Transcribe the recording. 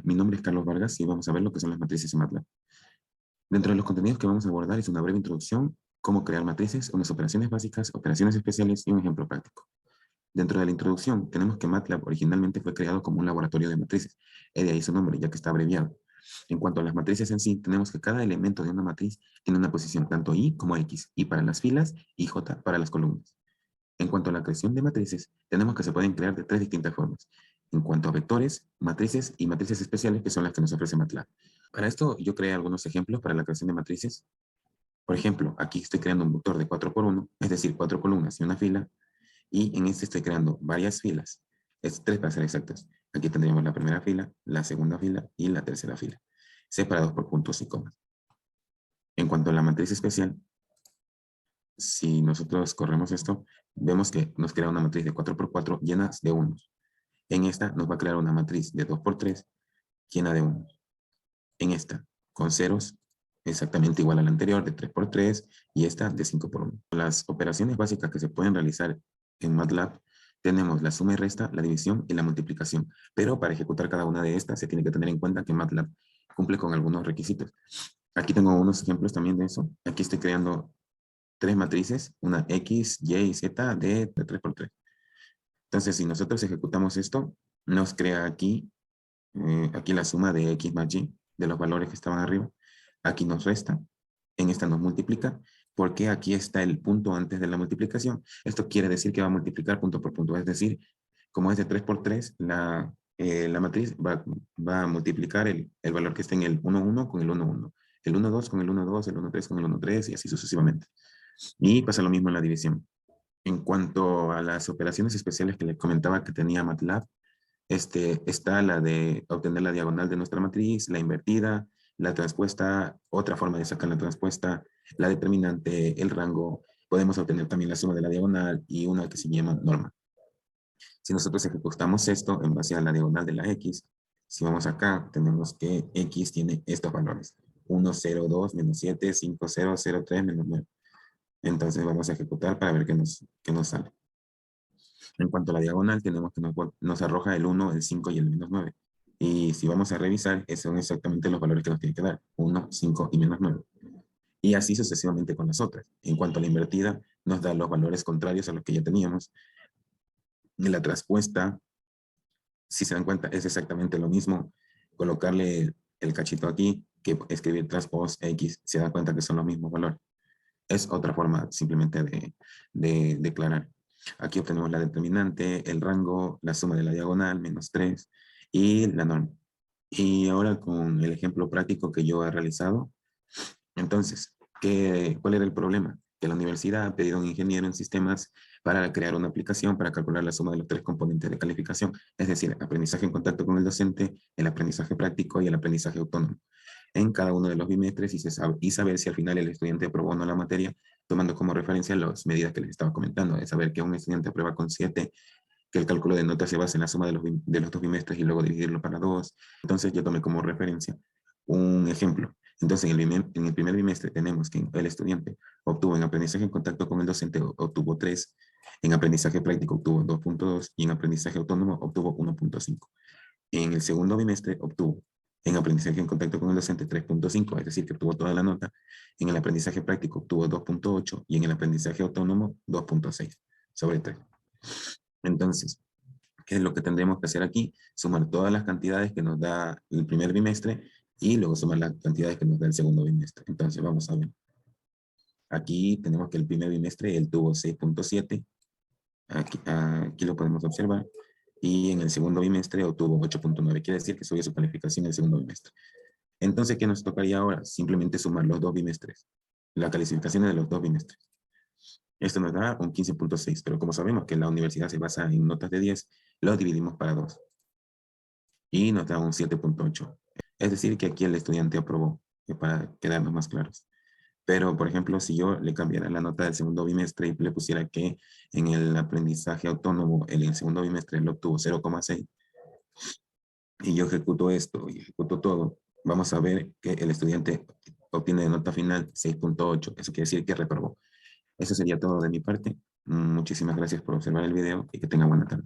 mi nombre es Carlos Vargas y vamos a ver lo que son las matrices en MATLAB. Dentro de los contenidos que vamos a abordar es una breve introducción, cómo crear matrices, unas operaciones básicas, operaciones especiales y un ejemplo práctico. Dentro de la introducción tenemos que MATLAB originalmente fue creado como un laboratorio de matrices, y de ahí su nombre, ya que está abreviado. En cuanto a las matrices en sí, tenemos que cada elemento de una matriz tiene una posición tanto Y como X, Y para las filas y J para las columnas. En cuanto a la creación de matrices, tenemos que se pueden crear de tres distintas formas. En cuanto a vectores, matrices y matrices especiales, que son las que nos ofrece MATLAB. Para esto, yo creé algunos ejemplos para la creación de matrices. Por ejemplo, aquí estoy creando un vector de 4x1, es decir, 4 columnas y una fila, y en este estoy creando varias filas. Es 3 para ser exactos. Aquí tendríamos la primera fila, la segunda fila y la tercera fila, separados por puntos y comas. En cuanto a la matriz especial, si nosotros corremos esto, vemos que nos crea una matriz de 4x4 llena de unos. En esta nos va a crear una matriz de 2x3 llena de unos. En esta, con ceros, exactamente igual a la anterior, de 3x3, y esta de 5x1. Las operaciones básicas que se pueden realizar en MATLAB, tenemos la suma y resta, la división y la multiplicación. Pero para ejecutar cada una de estas, se tiene que tener en cuenta que MATLAB cumple con algunos requisitos. Aquí tengo unos ejemplos también de eso. Aquí estoy creando tres matrices, una X, Y y Z de 3x3. Entonces, si nosotros ejecutamos esto, nos crea aquí la suma de X más Y, de los valores que estaban arriba. Aquí nos resta, en esta nos multiplica, porque aquí está el punto antes de la multiplicación. Esto quiere decir que va a multiplicar punto por punto, es decir, como es de 3x3, la matriz va a multiplicar el valor que está en el 1,1 con el 1,1, el 1,2 con el 1,2, el 1,3 con el 1,3 y así sucesivamente. Y pasa lo mismo en la división. En cuanto a las operaciones especiales que les comentaba que tenía MATLAB, está la de obtener la diagonal de nuestra matriz, la invertida, la transpuesta, otra forma de sacar la transpuesta, la determinante, el rango. Podemos obtener también la suma de la diagonal y una que se llama norma. Si nosotros ejecutamos esto en base a la diagonal de la X, si vamos acá, tenemos que X tiene estos valores. 1, 0, 2, menos 7, 5, 0, 0, 3, menos 9. Entonces vamos a ejecutar para ver qué nos sale. En cuanto a la diagonal, tenemos que nos arroja el 1, el 5 y el menos 9. Y si vamos a revisar, esos son exactamente los valores que nos tiene que dar. 1, 5 y menos 9. Y así sucesivamente con las otras. En cuanto a la invertida, nos da los valores contrarios a los que ya teníamos. Y la transpuesta, si se dan cuenta, es exactamente lo mismo. Colocarle el cachito aquí, que escribir transpos X, se da cuenta que son los mismos valores. Es otra forma simplemente de declarar. Aquí obtenemos la determinante, el rango, la suma de la diagonal, menos 3, y la norma. Y ahora con el ejemplo práctico que yo he realizado, entonces, ¿cuál era el problema? Que la universidad ha pedido a un ingeniero en sistemas para crear una aplicación para calcular la suma de los tres componentes de calificación, es decir, aprendizaje en contacto con el docente, el aprendizaje práctico y el aprendizaje autónomo en cada uno de los bimestres y saber si al final el estudiante aprobó o no la materia, tomando como referencia las medidas que les estaba comentando, de saber que un estudiante aprueba con 7, que el cálculo de notas se basa en la suma de los dos bimestres y luego dividirlo para 2. Entonces yo tomé como referencia un ejemplo. Entonces en el primer bimestre tenemos que el estudiante obtuvo en aprendizaje en contacto con el docente, obtuvo 3, en aprendizaje práctico obtuvo 2.2 y en aprendizaje autónomo obtuvo 1.5. En el segundo bimestre obtuvo en aprendizaje en contacto con el docente 3.5, es decir, que obtuvo toda la nota. En el aprendizaje práctico obtuvo 2.8 y en el aprendizaje autónomo 2.6 sobre 3. Entonces, ¿qué es lo que tendremos que hacer aquí? Sumar todas las cantidades que nos da el primer bimestre y luego sumar las cantidades que nos da el segundo bimestre. Entonces, vamos a ver. Aquí tenemos que el primer bimestre él tuvo 6.7. Aquí lo podemos observar. Y en el segundo bimestre obtuvo 8.9. Quiere decir que subió su calificación en el segundo bimestre. Entonces, ¿qué nos tocaría ahora? Simplemente sumar los dos bimestres. La calificación de los dos bimestres. Esto nos da un 15.6, pero como sabemos que la universidad se basa en notas de 10, lo dividimos para 2. Y nos da un 7.8. Es decir, que aquí el estudiante aprobó, para quedarnos más claros. Pero, por ejemplo, si yo le cambiara la nota del segundo bimestre y le pusiera que en el aprendizaje autónomo, en el segundo bimestre, él obtuvo 0.6, y yo ejecuto esto y ejecuto todo, vamos a ver que el estudiante obtiene de nota final 6.8. Eso quiere decir que reprobó. Eso sería todo de mi parte. Muchísimas gracias por observar el video y que tenga buena tarde.